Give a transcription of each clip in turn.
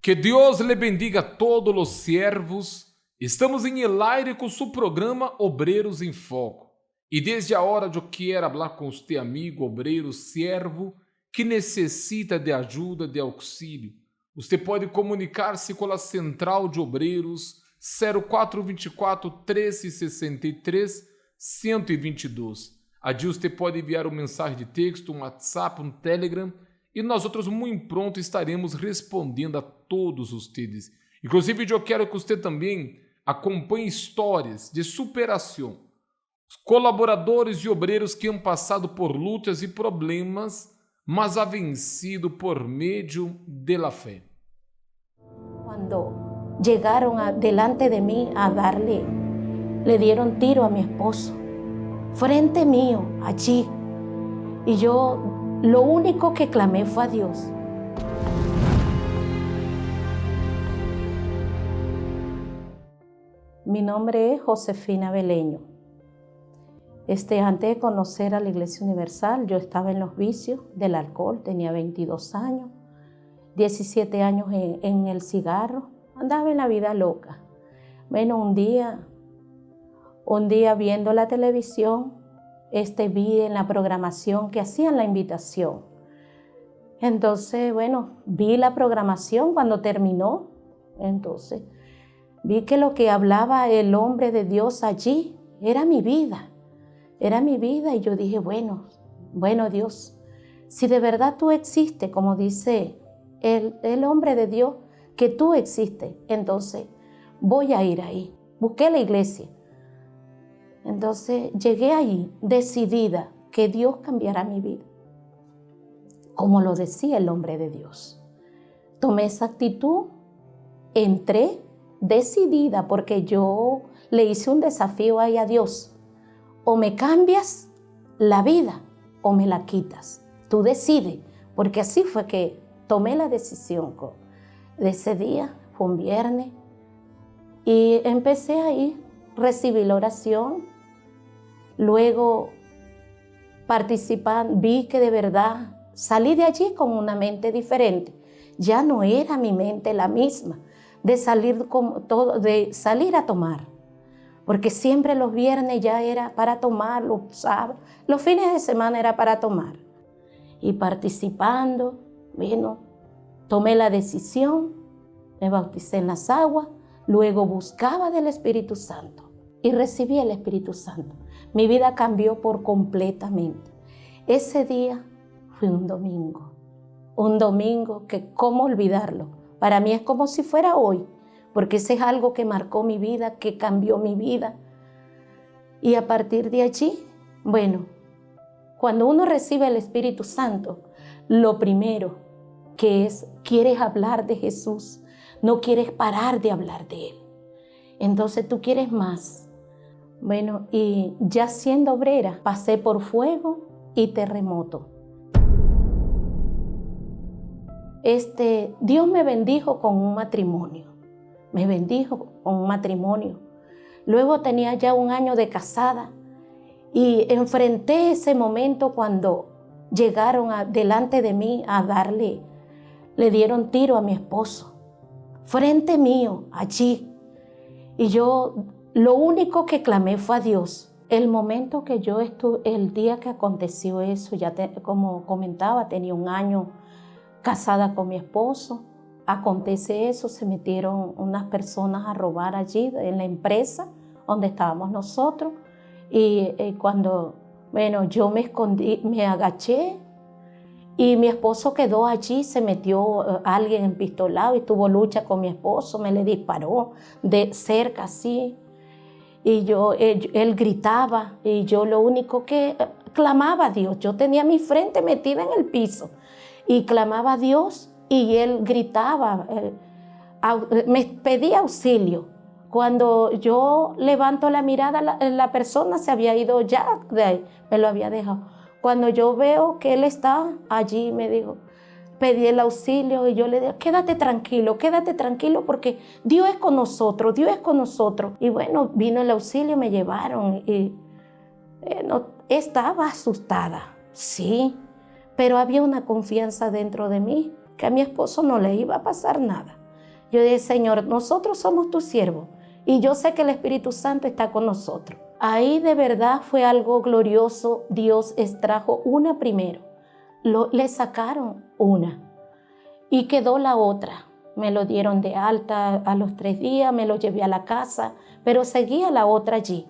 Que Dios le bendiga a todos los siervos. Estamos em el aire com seu programa Obreiros em Foco. E desde a hora eu quero falar com você, amigo, obreiro, servo, que necessita de ajuda, de auxílio. Você pode comunicar-se com a Central de Obreiros 0424 1363 122. Allí você pode enviar uma mensagem de texto, um WhatsApp, um Telegram, e nós outros muito pronto estaremos respondendo a todos vocês. Inclusive, eu quero que você também acompanhe histórias de superação. Os colaboradores e obreiros que han passado por lutas e problemas, mas ha vencido por meio de la fé. Cuando llegaron delante de mí a le dieron tiro a mi esposo, frente mío, allí, y yo lo único que clamé fue a Dios. Mi nombre es Josefina Beleño. Antes de conocer a la Iglesia Universal, yo estaba en los vicios del alcohol, tenía 22 años, 17 años en el cigarro, andaba en la vida loca. Bueno, un día viendo la televisión, vi en la programación que hacían la invitación. Entonces, vi la programación cuando terminó. Entonces, vi que lo que hablaba el hombre de Dios allí era mi vida. Era mi vida y yo dije, bueno Dios, si de verdad tú existes, como dice el hombre de Dios, que tú existes, entonces voy a ir ahí. Busqué la iglesia. Entonces llegué allí decidida que Dios cambiará mi vida, como lo decía el hombre de Dios. Tomé esa actitud, entré decidida porque yo le hice un desafío ahí a Dios. O me cambias la vida o me la quitas. Tú decides, porque así fue que tomé la decisión de ese día, fue un viernes, y empecé ahí, recibí la oración, luego participando, vi que de verdad salí de allí con una mente diferente. Ya no era mi mente la misma de salir a tomar. Porque siempre los viernes ya era para tomar, los sábados, los fines de semana era para tomar. Y participando, tomé la decisión, me bauticé en las aguas, luego buscaba del Espíritu Santo y recibí el Espíritu Santo. Mi vida cambió por completamente. Ese día fue un domingo que cómo olvidarlo. Para mí es como si fuera hoy, porque ese es algo que marcó mi vida, que cambió mi vida. Y a partir de allí, cuando uno recibe el Espíritu Santo, lo primero que quieres hablar de Jesús, no quieres parar de hablar de Él. Entonces tú quieres más. Y ya siendo obrera, pasé por fuego y terremoto. Dios me bendijo con un matrimonio. Luego tenía ya 1 año de casada y enfrenté ese momento cuando llegaron delante de mí le dieron tiro a mi esposo, frente mío, allí. Y yo lo único que clamé fue a Dios. El momento que el día que aconteció eso, como comentaba, tenía 1 año casada con mi esposo. Acontece eso, se metieron unas personas a robar allí en la empresa donde estábamos nosotros y cuando, yo me escondí, me agaché y mi esposo quedó allí, se metió alguien empistolado y tuvo lucha con mi esposo, me le disparó de cerca así y él gritaba y yo lo único que clamaba a Dios, yo tenía mi frente metida en el piso y clamaba a Dios. Y él gritaba, me pedía auxilio. Cuando yo levanto la mirada, la persona se había ido ya de ahí, me lo había dejado. Cuando yo veo que él está allí, me dijo, pedí el auxilio y yo le dije, quédate tranquilo porque Dios es con nosotros, Dios es con nosotros. Y vino el auxilio, me llevaron y estaba asustada, sí, pero había una confianza dentro de mí que a mi esposo no le iba a pasar nada. Yo dije, Señor, nosotros somos tus siervos y yo sé que el Espíritu Santo está con nosotros. Ahí de verdad fue algo glorioso. Dios extrajo una primero, le sacaron una y quedó la otra. Me lo dieron de alta a los 3 días, me lo llevé a la casa, pero seguía la otra allí.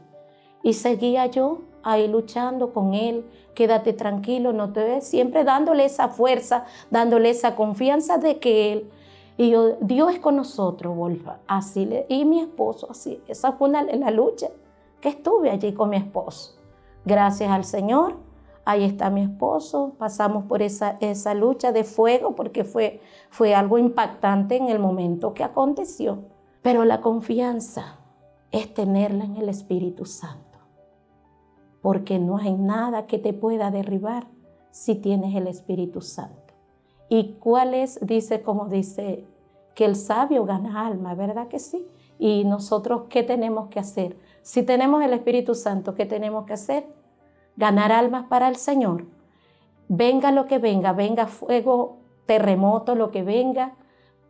Y seguía yo ahí luchando con él. Quédate tranquilo, no te ves. Siempre dándole esa fuerza, dándole esa confianza de que él... Y yo, Dios es con nosotros, Wolfa. Así y mi esposo, así. Esa fue la lucha que estuve allí con mi esposo. Gracias al Señor, ahí está mi esposo. Pasamos por esa lucha de fuego porque fue algo impactante en el momento que aconteció. Pero la confianza es tenerla en el Espíritu Santo. Porque no hay nada que te pueda derribar si tienes el Espíritu Santo. ¿Y cuál es? Como dice, que el sabio gana alma, ¿verdad que sí? Y nosotros, ¿qué tenemos que hacer? Si tenemos el Espíritu Santo, ¿qué tenemos que hacer? Ganar almas para el Señor. Venga lo que venga, venga fuego, terremoto, lo que venga,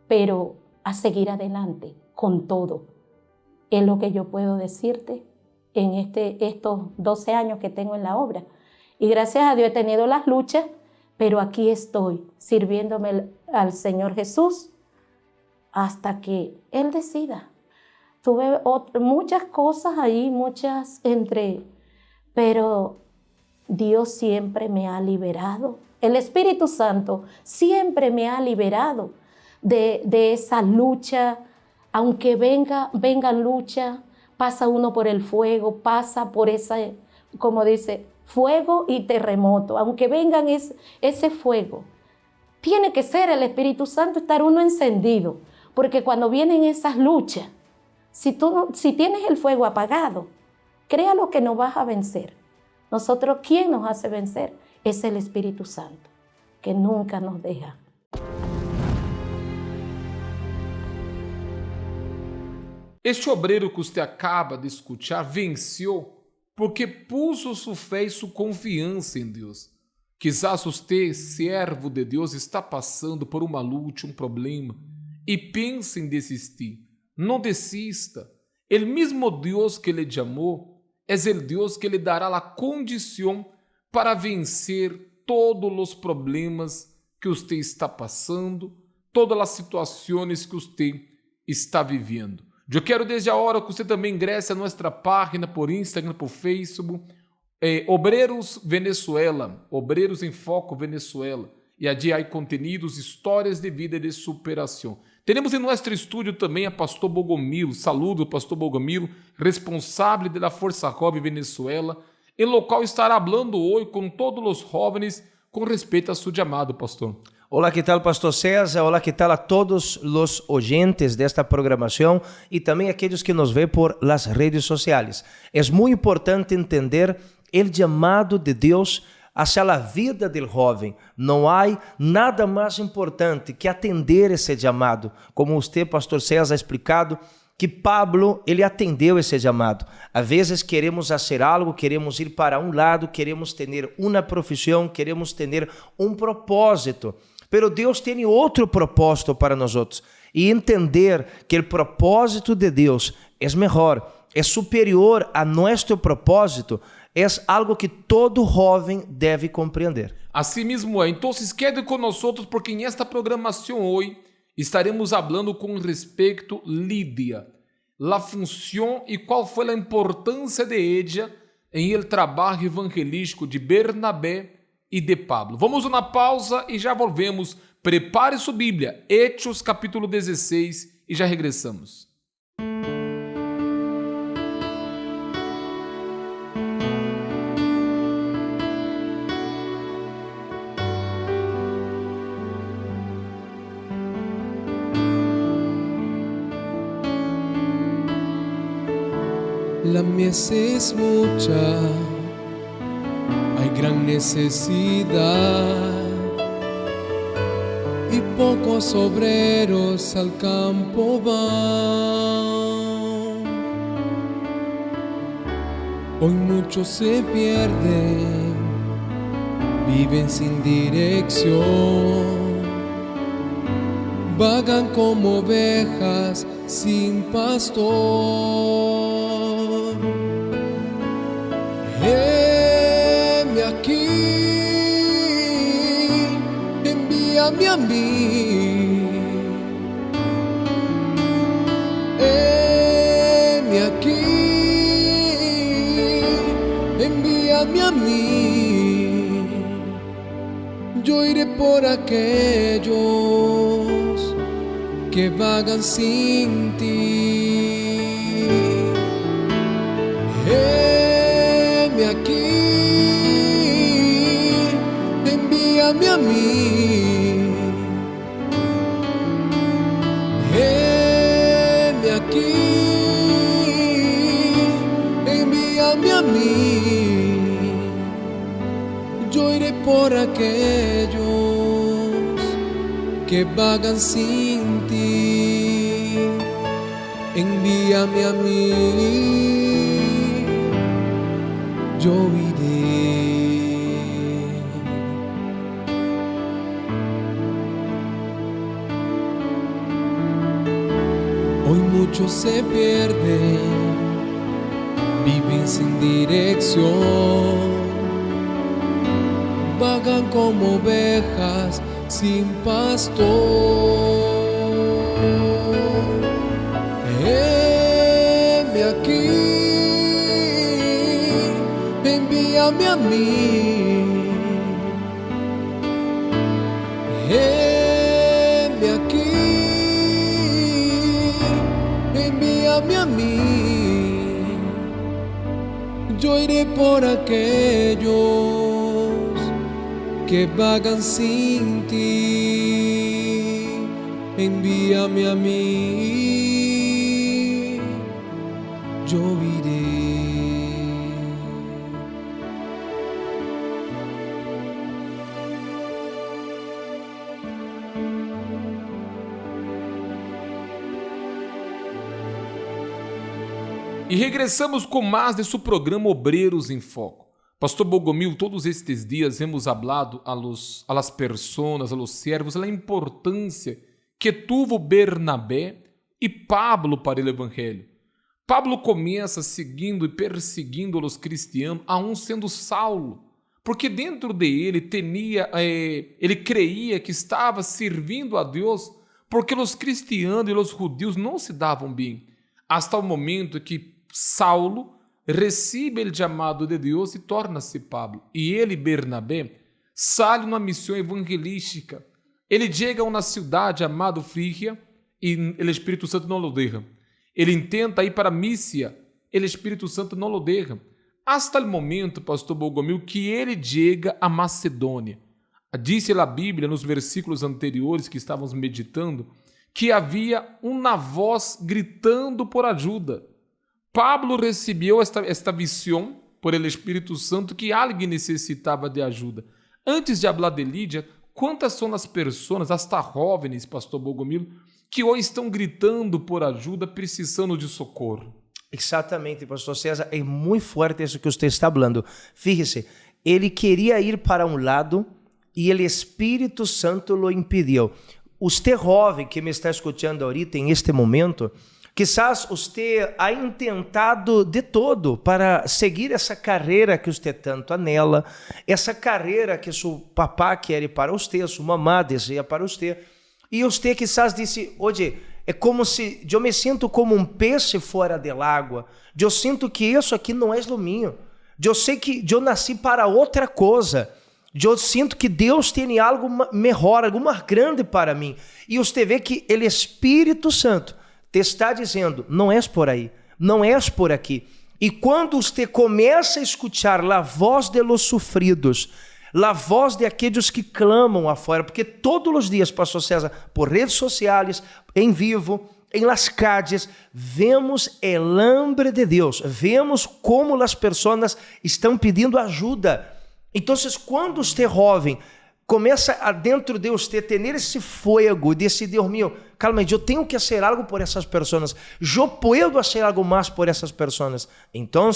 pero a seguir adelante con todo. Es lo que yo puedo decirte en estos 12 años que tengo en la obra. Y gracias a Dios he tenido las luchas, pero aquí estoy sirviéndome al Señor Jesús hasta que Él decida. Tuve muchas cosas ahí, pero Dios siempre me ha liberado. El Espíritu Santo siempre me ha liberado de esa lucha. Aunque venga lucha, pasa uno por el fuego, pasa por como dice, fuego y terremoto. Aunque vengan ese fuego, tiene que ser el Espíritu Santo, estar uno encendido. Porque cuando vienen esas luchas, si tienes el fuego apagado, créalo que no vas a vencer. Nosotros, ¿quién nos hace vencer? Es el Espíritu Santo, que nunca nos deja. Este obreiro que você acaba de escutar venceu porque puso sua fé e sua confiança em Deus. Quizás você, servo de Deus, está passando por uma luta, um problema e pensa em desistir. Não desista. El mesmo Deus que lhe chamou é o Deus que lhe dará a condição para vencer todos os problemas que você está passando, todas as situações que você está vivendo. Eu quero desde a hora que você também ingresse a nossa página por Instagram, por Facebook, Obreiros Venezuela, Obreiros em Foco Venezuela. E allí há conteúdos, histórias de vida e de superação. Temos em nosso estúdio também a Pastor Bogomilo. Saludo, Pastor Bogomilo, responsável da Força Jovem Venezuela, em local estará falando hoje com todos os jovens com respeito a seu chamado, pastor. Hola, ¿qué tal, Pastor César? Hola, ¿qué tal a todos los oyentes de esta programación y también aquellos que nos ven por las redes sociales? Es muy importante entender el llamado de Dios hacia la vida del joven. No hay nada más importante que atender ese llamado. Como usted, Pastor César, ha explicado, que Pablo, ele atendeu esse chamado. Às vezes queremos fazer algo, queremos ir para um lado, queremos ter uma profissão, queremos ter um propósito. Pero Deus tem outro propósito para nós outros. E entender que o propósito de Deus é melhor, é superior a nosso propósito, é algo que todo jovem deve compreender. Assim mesmo é. Então, quede conosco porque em esta programação hoje estaremos falando com respeito a Lídia, a função e qual foi a importância de ella em el trabalho evangelístico de Bernabé e de Pablo. Vamos uma pausa e já volvemos. Prepare sua Bíblia, Hechos capítulo 16 e já regressamos. La mies es mucha, hay gran necesidad y pocos obreros al campo van. Hoy muchos se pierden, viven sin dirección, vagan como ovejas sin pastor. Heme aquí, envíame a mí. Heme aquí, envíame a mí. Yo iré por aquellos que vagan sin ti. Heme aquí, envíame a mí. Heme aquí, envíame a mí. Yo iré por aquellos que vagan sin ti. Envíame a mí, yo iré. Hoy muchos se pierden, viven sin dirección, vagan como ovejas sin pastor. Heme aquí, envíame a mí. Heme aquí, envíame a mí. Yo iré por aquellos que vagan sin ti. Envíame a mí, yo iré. E regressamos com mais de seu programa Obreiros em Foco. Pastor Bogomil, todos estes dias hemos hablado a las personas, a los siervos, a importância que tuvo Bernabé e Pablo para o Evangelho. Pablo começa seguindo e perseguindo os cristianos, aún sendo Saulo, porque dentro de ele ele creia que estava servindo a Deus, porque os cristianos e os judeus não se davam bem, hasta o momento que Saulo recebe o chamado de Deus e torna-se Pablo. E ele, Bernabé, sai numa missão evangelística. Ele chega a uma cidade chamada Frígia e o Espírito Santo não o deixa. Ele tenta ir para Mísia, o Espírito Santo não o deixa. Hasta o momento, pastor Bogomil, que ele chega a Macedônia. Disse a Bíblia, nos versículos anteriores que estávamos meditando, que havia uma voz gritando por ajuda. Pablo recebeu esta visão por el Espírito Santo que alguém necessitava de ajuda. Antes de falar de Lídia, quantas são as pessoas, hasta jovens, pastor Bogomil, que hoje estão gritando por ajuda, precisando de socorro? Exatamente, pastor César, é muito forte isso que você está falando. Fíjese, ele queria ir para um lado e o Espírito Santo lo impediu. Você jovem que me está escutando ahorita, em este momento, quizás você ha intentado de todo para seguir essa carreira que você tanto anela, essa carreira que seu papá quer para você, sua mamá deseja para você, e você quizás disse, oye, é como se eu me sinto como um peixe fora da água, eu sinto que isso aqui não é o meu, eu sei que eu nasci para outra coisa, eu sinto que Deus tem algo melhor, algo mais grande para mim, e você vê que o Espírito Santo te está dizendo, não és por aí, não és por aqui. E quando você começa a escutar a voz de los sofridos, a voz de aqueles que clamam afora, porque todos os dias, pastor César, por redes sociais, em vivo, em las calles, vemos el hambre de Deus, vemos como as pessoas estão pedindo ajuda. Então, quando você jovem começa a dentro de você ter esse fogo, decidir, meu, calma, eu tenho que fazer algo por essas pessoas, eu posso fazer algo mais por essas pessoas. Então,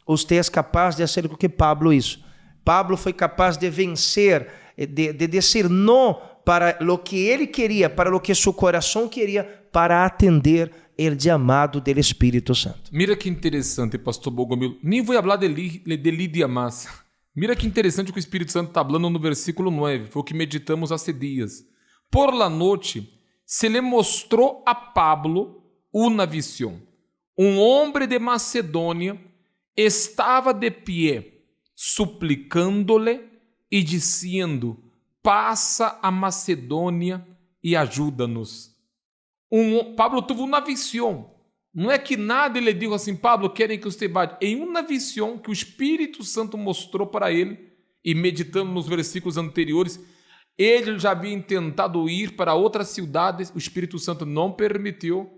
você é capaz de fazer o que Pablo hizo. Pablo foi capaz de vencer, de dizer não para lo que ele queria, para lo que seu coração queria, para atender o chamado do Espírito Santo. Mira que interessante, pastor Bogomil. Nem vou falar de Lídia Massa. Mira que interessante o que o Espírito Santo está falando no versículo 9. Foi o que meditamos há dias. Por la noite, se lhe mostrou a Pablo uma visão. Um homem de Macedônia estava de pé, suplicando-lhe e dizendo: passa a Macedônia e ajuda-nos. Pablo teve uma visão. Não é que nada ele disse assim: Pablo, querem que você vá. Em uma visão que o Espírito Santo mostrou para ele, e meditando nos versículos anteriores, ele já havia tentado ir para outras cidades, o Espírito Santo não permitiu,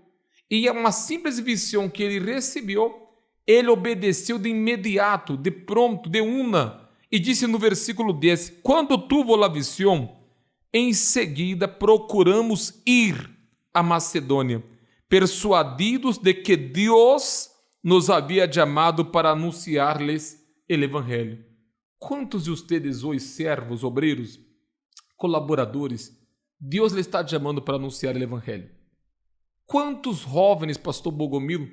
e é uma simples visão que ele recebeu, ele obedeceu de imediato, de pronto, de una, e disse no versículo 10, quando tuvo a visão, em seguida procuramos ir a Macedônia, persuadidos de que Deus nos havia chamado para anunciar-lhes o Evangelho. Quantos de vocês hoje, servos, obreiros, colaboradores, Deus lhe está chamando para anunciar o Evangelho? Quantos jovens, pastor Bogomil,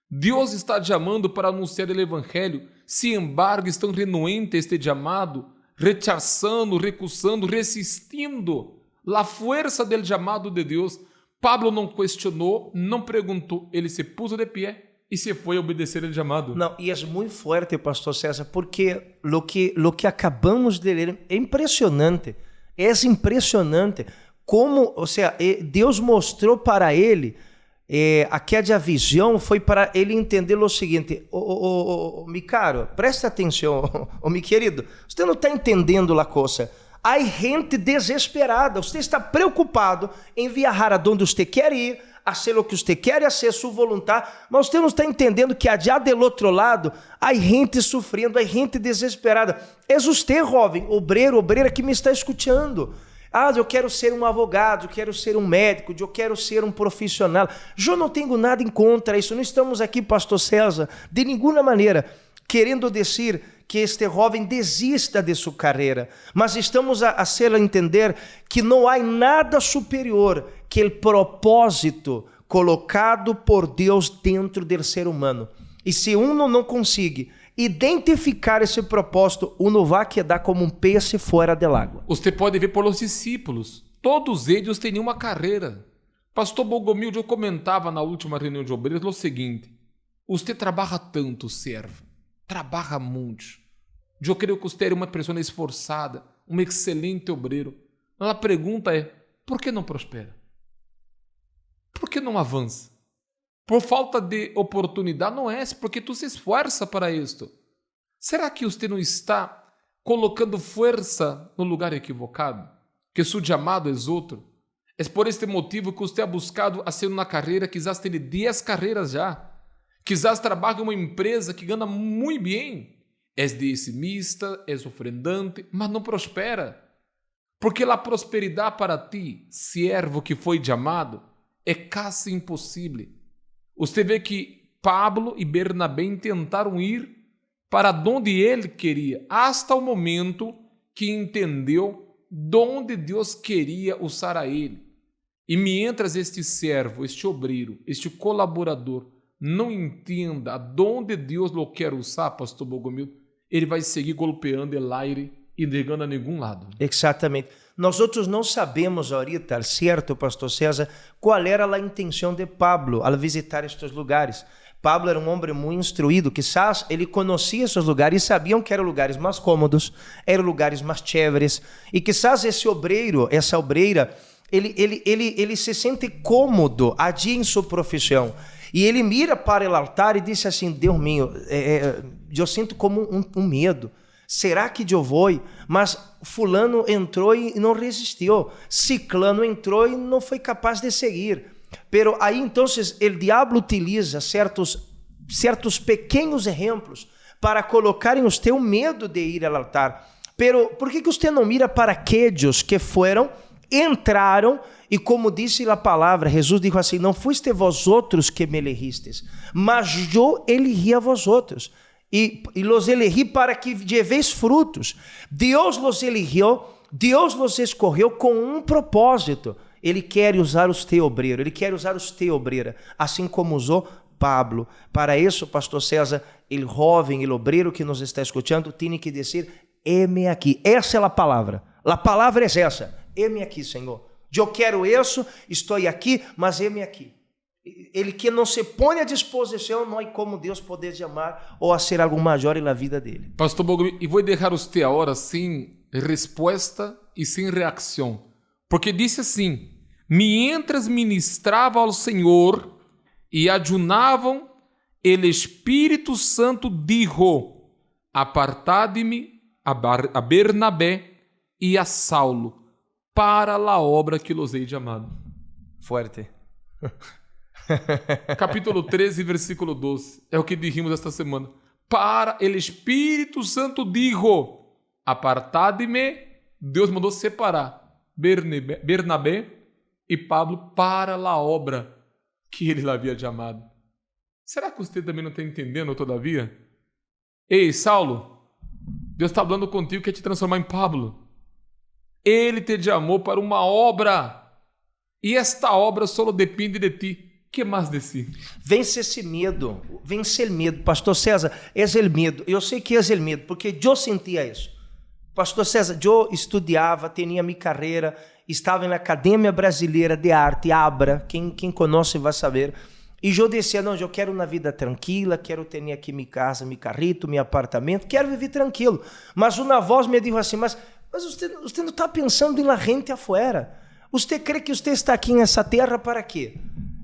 Deus está chamando para anunciar o Evangelho, se embargo estão renuentes a este chamado, rechazando, recusando, resistindo a força do chamado de Deus? Pablo não questionou, não perguntou, ele se pôs de pé e se foi obedecer o chamado. Não, e é muito forte, pastor César, porque lo que acabamos de ler é impressionante. É impressionante como, ou seja, Deus mostrou para ele, aquela visão foi para ele entender o seguinte: meu caro, presta atenção, meu querido, você não está entendendo a coisa. Há gente desesperada, você está preocupado em viajar aonde você quer ir, a ser o que você quer, a ser sua vontade, mas você não está entendendo que allá do outro lado há gente sofrendo, há gente desesperada. É você, jovem, obreiro, obreira que me está escutando. Eu quero ser um advogado, eu quero ser um médico, eu quero ser um profissional. Eu não tenho nada em contra isso, não estamos aqui, pastor César, de nenhuma maneira querendo dizer que este jovem desista de sua carreira, mas estamos a hacer entender que não há nada superior que o propósito colocado por Deus dentro do ser humano. E se uno não consegue identificar esse propósito, uno vai quedar como um peixe fora da água. Você pode ver pelos discípulos, todos eles tinham uma carreira. Pastor Bogomil, eu comentava na última reunião de obreiros o seguinte: você trabalha tanto, servo, trabalha muito. Eu creio que você é uma pessoa esforçada, um excelente obreiro. A pergunta é: por que não prospera? Por que não avança? Por falta de oportunidade? Não é, porque tu se esforça para isto. Será que você não está colocando força no lugar equivocado? Que seu chamado é outro? É por este motivo que você ha buscado a ser uma carreira, quizás tenha 10 carreiras já. Quizás trabalhe em uma empresa que ganha muito bem. És dizimista, és ofrendante, mas não prospera. Porque a prosperidade para ti, servo que foi chamado, é quase impossível. Você vê que Pablo e Bernabé tentaram ir para onde ele queria, hasta o momento que entendeu onde Deus queria usar a ele. E mientras este servo, este obreiro, este colaborador não entenda aonde Deus o quer usar, pastor Bogomil, ele vai seguir golpeando o aire e negando a nenhum lado. Exatamente. Nós outros não sabemos ahorita, certo, pastor César, qual era a intenção de Pablo ao visitar estes lugares. Pablo era um homem muito instruído, quizás ele conhecia esses lugares e sabiam que eram lugares mais cômodos, eram lugares mais chéveres, e quizás esse obreiro, essa obreira, ele se sente cômodo ali em sua profissão. E ele mira para o altar e diz assim: Deus meu, eu sinto como um medo. Será que eu vou? Mas fulano entrou e não resistiu. Ciclano entrou e não foi capaz de seguir. Pero aí então o diabo utiliza certos pequenos exemplos para colocar em você o medo de ir ao altar. Pero por que você não mira para aqueles que foram, entraram e, como disse a palavra, Jesus disse assim: não fuiste vós outros que me elegistes, mas eu elegi a vós outros. E los elegi para que llevéis frutos. Deus los eligió Deus nos escolheu com um propósito. Ele quer usar você, obreiro. Ele quer usar você, obreira. Assim como usou Pablo. Para isso, pastor César, o jovem, o obreiro que nos está escutando, tem que dizer, heme aqui. Essa é a palavra. A palavra é essa. Heme aqui, Senhor. Eu quero isso, estou aqui, mas heme aqui. Ele que não se põe à disposição, não há como Deus poder chamar ou fazer algo maior na vida dele. Pastor Bogomil, e vou deixar você agora sem resposta e sem reação. Porque disse assim, mientras ministrava ao Senhor e ayunavam, el Espírito Santo dijo, apartad-me a Bernabé e a Saulo para a obra que los hei chamado. Fuerte. Capítulo 13, versículo 12. É o que dijimos esta semana. Para el Espírito Santo dijo, apartad-me, Deus mandou separar Bernabé e Pablo para a obra que ele havia chamado. Será que você também não está entendendo todavia? Ei, Saulo, Deus está falando contigo que quer te transformar em Pablo. Ele te chamou para uma obra e esta obra só depende de ti. Que mais de si? Vence esse medo, vence o medo. Pastor César, é o medo. Eu sei que é o medo, porque eu sentia isso. Pastor César, eu estudava, tinha minha carreira, estava na Academia Brasileira de Arte, ABRA, quem conhece vai saber. E eu dizia, não, eu quero uma vida tranquila, quero ter aqui minha casa, meu carrito, meu apartamento, quero viver tranquilo. Mas uma voz me disse assim, mas você não está pensando na gente afuera. Você crê que você está aqui nessa terra para quê?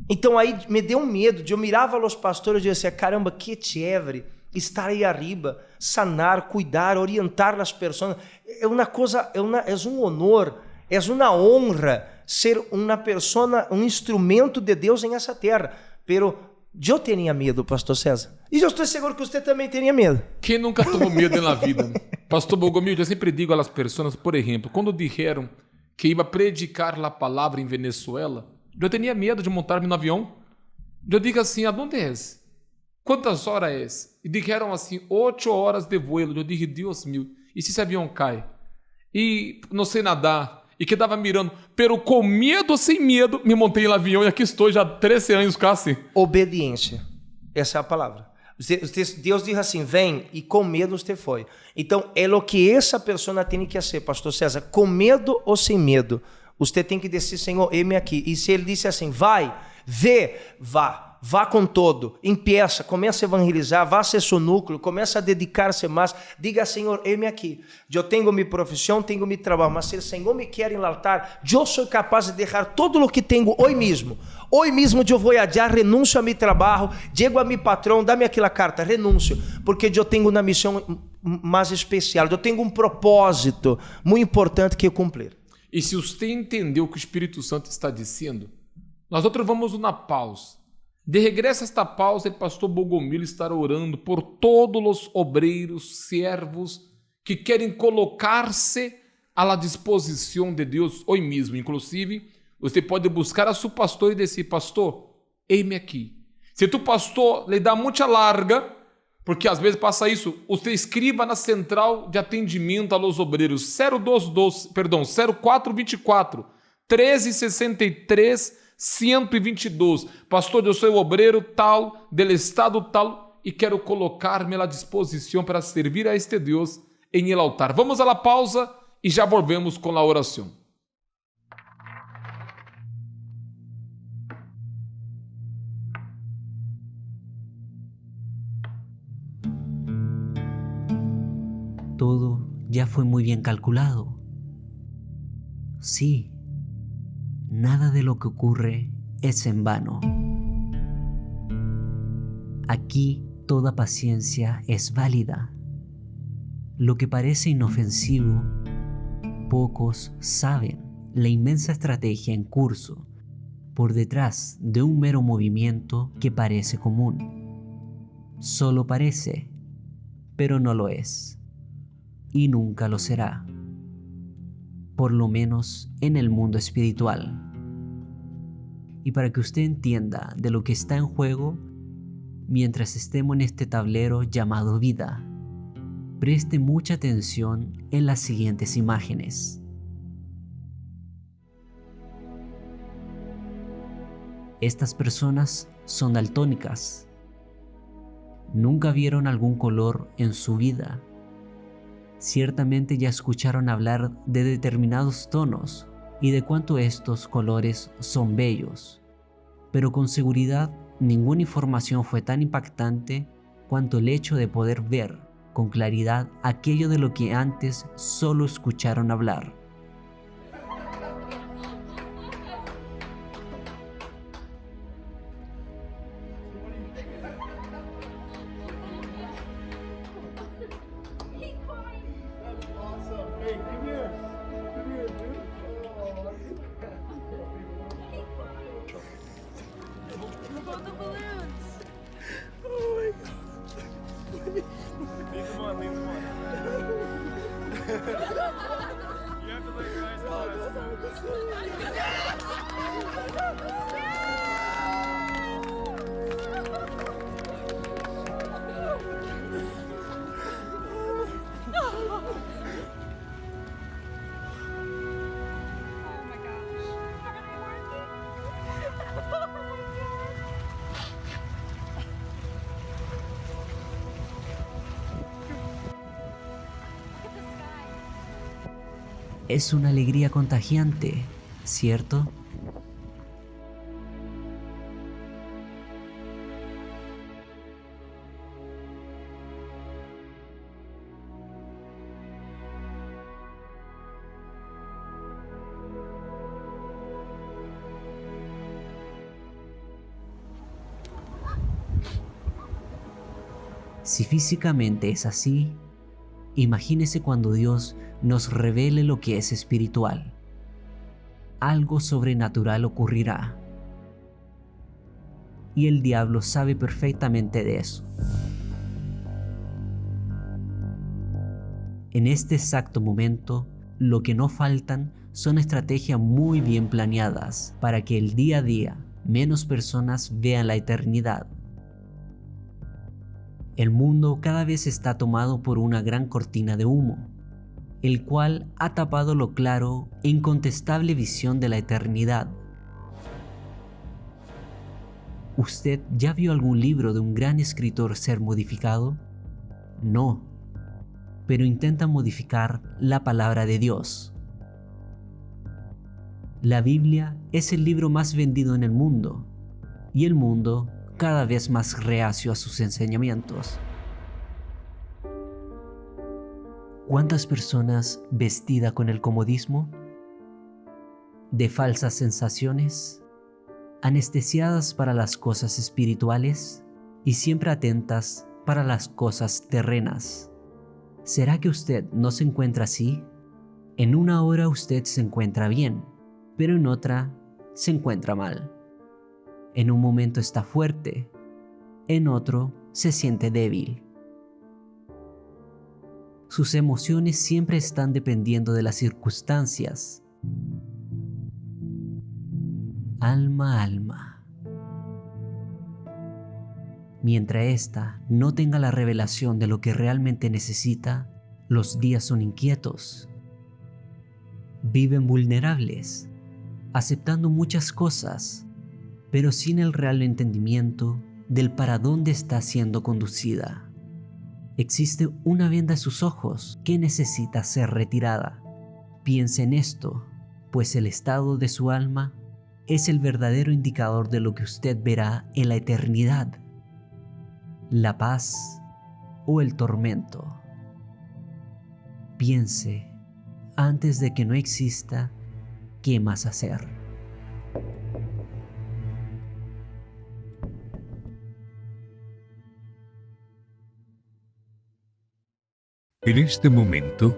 Então aí me deu um medo, eu mirava os pastores e dizia, caramba, que chévere estar aí arriba, sanar, cuidar, orientar as pessoas. É uma coisa, é um honor, é uma honra ser uma pessoa, um instrumento de Deus em essa terra. Pero eu tinha medo, pastor César. E eu estou seguro que você também tinha medo. Quem nunca tomou medo na vida? Pastor Bogomil, eu sempre digo às pessoas, por exemplo, quando disseram que ia predicar a palavra em Venezuela, eu tinha medo de montar-me no avião. Eu digo assim, aonde é? Quantas horas é? E disseram assim, 8 horas de voo. Eu disse, Deus meu, e se esse avião cai? E não sei nadar. E que estava mirando, pero com medo ou sem medo, me montei no avião e aqui estou já 13 anos quase. Obediência, essa é a palavra. Deus diz assim, vem, e com medo você foi. Então, é o que essa pessoa tem que fazer, pastor César, com medo ou sem medo. Você tem que dizer, Senhor, eis-me aqui. E se ele disse assim, vai, vê, vá com todo, empieza, começa a evangelizar, vá a ser seu núcleo, começa a dedicar-se mais, diga, Senhor, eis-me aqui. Eu tenho minha profissão, tenho meu trabalho, mas se o Senhor me quer no altar, eu sou capaz de deixar tudo o que tenho hoje mesmo. Hoje mesmo eu vou allá, renuncio a meu trabalho, chego a meu patrão, dá-me aquela carta, renuncio, porque eu tenho uma missão mais especial, eu tenho um propósito muito importante que cumprir. E se você entendeu o que o Espírito Santo está dizendo, nós outros vamos uma pausa. De regresso a esta pausa, o pastor Bogomil estará orando por todos os obreiros, servos que querem colocar-se à disposição de Deus hoje mesmo. Inclusive, você pode buscar a seu pastor e dizer, pastor, eis-me aqui. Se tu pastor lhe dá muita larga, porque às vezes passa isso, você escreva na central de atendimento aos obreiros 0424 1363 122. Pastor, eu sou o obreiro tal, do estado tal, e quero colocar-me à disposição para servir a este Deus em el altar. Vamos à pausa e já volvemos com a oração. Todo ya fue muy bien calculado. Sí, nada de lo que ocurre es en vano. Aquí toda paciencia es válida. Lo que parece inofensivo, pocos saben la inmensa estrategia en curso por detrás de un mero movimiento que parece común. Solo parece, pero no lo es. Y nunca lo será, por lo menos en el mundo espiritual. Y para que usted entienda de lo que está en juego, mientras estemos en este tablero llamado vida, preste mucha atención en las siguientes imágenes. Estas personas son daltónicas. Nunca vieron algún color en su vida. Ciertamente ya escucharon hablar de determinados tonos y de cuánto estos colores son bellos, pero con seguridad ninguna información fue tan impactante cuanto el hecho de poder ver con claridad aquello de lo que antes solo escucharon hablar. Es una alegría contagiante, ¿cierto? Si físicamente es así, imagínese cuando Dios nos revele lo que es espiritual. Algo sobrenatural ocurrirá. Y el diablo sabe perfectamente de eso. En este exacto momento, lo que no faltan son estrategias muy bien planeadas para que el día a día menos personas vean la eternidad. El mundo cada vez está tomado por una gran cortina de humo, el cual ha tapado lo claro e incontestable visión de la eternidad. ¿Usted ya vio algún libro de un gran escritor ser modificado? No, pero intenta modificar la palabra de Dios. La Biblia es el libro más vendido en el mundo, y el mundo cada vez más reacio a sus enseñamientos. ¿Cuántas personas vestidas con el comodismo de falsas sensaciones, anestesiadas para las cosas espirituales y siempre atentas para las cosas terrenas? ¿Será que usted no se encuentra así? En una hora usted se encuentra bien, pero en otra se encuentra mal. En un momento está fuerte, en otro se siente débil. Sus emociones siempre están dependiendo de las circunstancias. Alma a alma. Mientras ésta no tenga la revelación de lo que realmente necesita, los días son inquietos. Viven vulnerables, aceptando muchas cosas, pero sin el real entendimiento del para dónde está siendo conducida. Existe una venda en sus ojos que necesita ser retirada. Piense en esto, pues el estado de su alma es el verdadero indicador de lo que usted verá en la eternidad: la paz o el tormento. Piense, antes de que no exista, ¿qué más hacer? En este momento,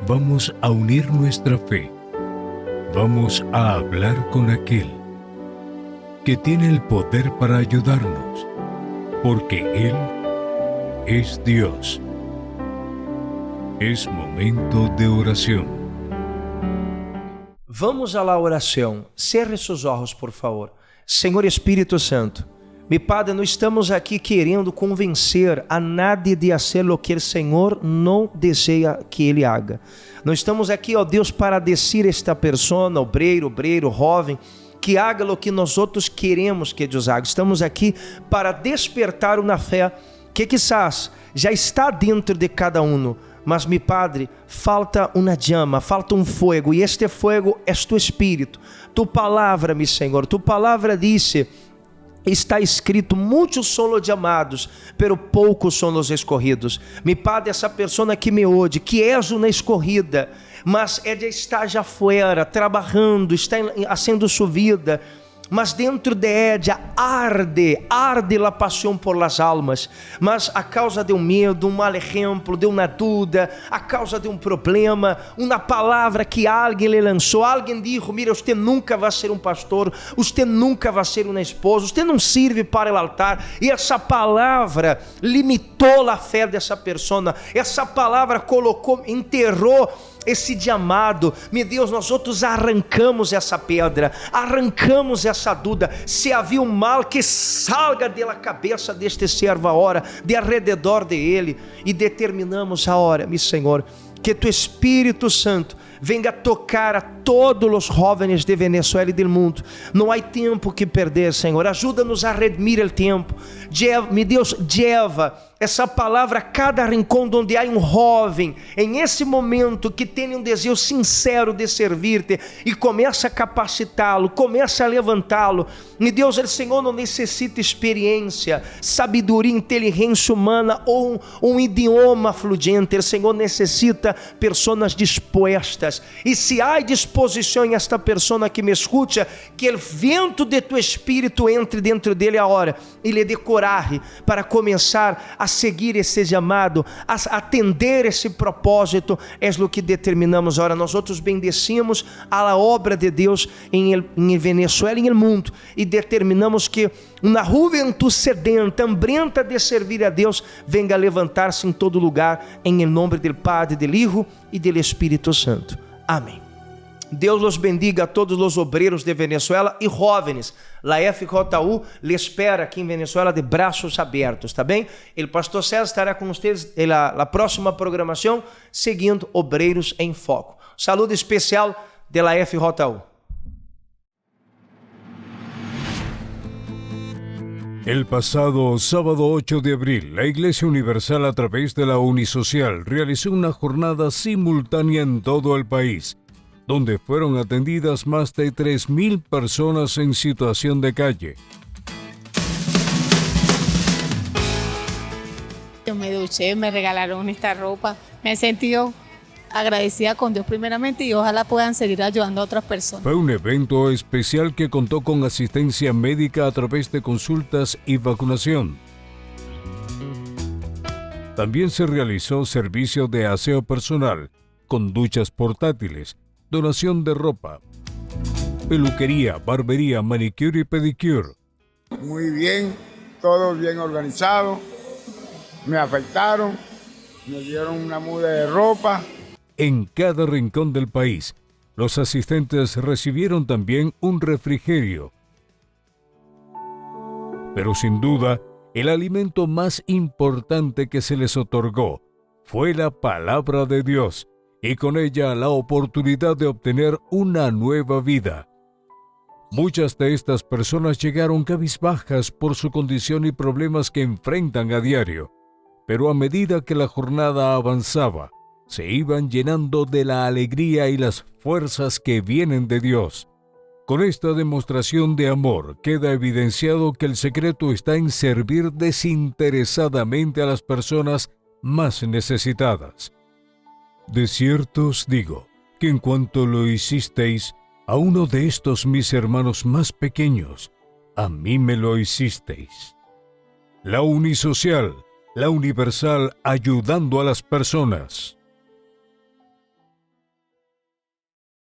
vamos a unir nuestra fe. Vamos a hablar con aquel que tiene el poder para ayudarnos, porque Él es Dios. Es momento de oración. Vamos à oração. Cerre seus olhos, por favor. Senhor Espírito Santo, meu Padre, nós estamos aqui querendo convencer a nadie de hacer o que o Senhor não deseja que Ele haga. Nós estamos aqui, ó Deus, para dizer esta pessoa, obreiro, jovem, que haga o que nós outros queremos que Deus haga. Estamos aqui para despertar uma fé que quizás já está dentro de cada um. Mas, meu Padre, falta uma chama, falta um fogo, e este fogo é tu Espírito. Tu palavra, meu Senhor, tu palavra disse, está escrito, muitos são os chamados, pero poucos são os escorridos. Meu Padre, essa pessoa que me ouve, que és uma escorrida, mas ela está já fora, trabalhando, está fazendo sua vida, mas dentro de ella arde a paixão por las almas, mas a causa de um medo, um mal exemplo, de uma dúvida, a causa de um problema, uma palavra que alguém lhe lançou, alguém disse, mira, você nunca vai ser um pastor, você nunca vai ser uma esposa, você não serve para o altar, e essa palavra limitou a fé dessa pessoa, essa palavra colocou, enterrou esse chamado. Meu Deus, nós outros arrancamos essa pedra, arrancamos essa dúvida. Se havia um mal, que salga da cabeça deste servo agora, de alrededor de ele, e determinamos a hora, meu Senhor, que tu Espírito Santo venga tocar a todos os jovens de Venezuela e do mundo. Não há tempo que perder, Senhor. Ajuda-nos a redimir o tempo. Meu Deus, lleva essa palavra a cada rincão onde há um jovem, em esse momento, que tem um desejo sincero de servir-te, e começa a capacitá-lo, começa a levantá-lo. Meu Deus, o Senhor não necessita experiência, sabedoria, inteligência humana ou um idioma fluente. O Senhor necessita pessoas dispostas. E se há disposição em esta pessoa que me escuta, que o vento de tu Espírito entre dentro dele agora e lhe dê coragem para começar a seguir esse chamado, a atender esse propósito. É o que determinamos agora. Nós outros bendecimos a obra de Deus em Venezuela e no mundo, e determinamos que uma juventude sedenta, hambrienta de servir a Deus, venga a levantar-se em todo lugar, em nome do Padre, do Hijo e do Espírito Santo. Amém. Deus los bendiga a todos os obreiros de Venezuela e jovens. La FJU le espera aqui em Venezuela de braços abertos, tá bem? O pastor César estará com vocês na próxima programação, seguindo Obreiros em Foco. Saludo especial de la FJU. El pasado sábado 8 de abril, la Iglesia Universal, a través de la Unisocial, realizó una jornada simultánea en todo el país, donde fueron atendidas más de 3,000 personas en situación de calle. Yo me duché, me regalaron esta ropa, me he sentido agradecida con Dios primeramente, y ojalá puedan seguir ayudando a otras personas. Fue un evento especial que contó con asistencia médica a través de consultas y vacunación. También se realizó servicio de aseo personal, con duchas portátiles, donación de ropa, peluquería, barbería, manicure y pedicure. Muy bien, todo bien organizado. Me afectaron, me dieron una muda de ropa. En cada rincón del país, los asistentes recibieron también un refrigerio. Pero sin duda, el alimento más importante que se les otorgó fue la palabra de Dios, y con ella la oportunidad de obtener una nueva vida. Muchas de estas personas llegaron cabizbajas por su condición y problemas que enfrentan a diario, pero a medida que la jornada avanzaba, se iban llenando de la alegría y las fuerzas que vienen de Dios. Con esta demostración de amor queda evidenciado que el secreto está en servir desinteresadamente a las personas más necesitadas. De cierto os digo que en cuanto lo hicisteis a uno de estos mis hermanos más pequeños, a mí me lo hicisteis. La Unisocial, la Universal, ayudando a las personas.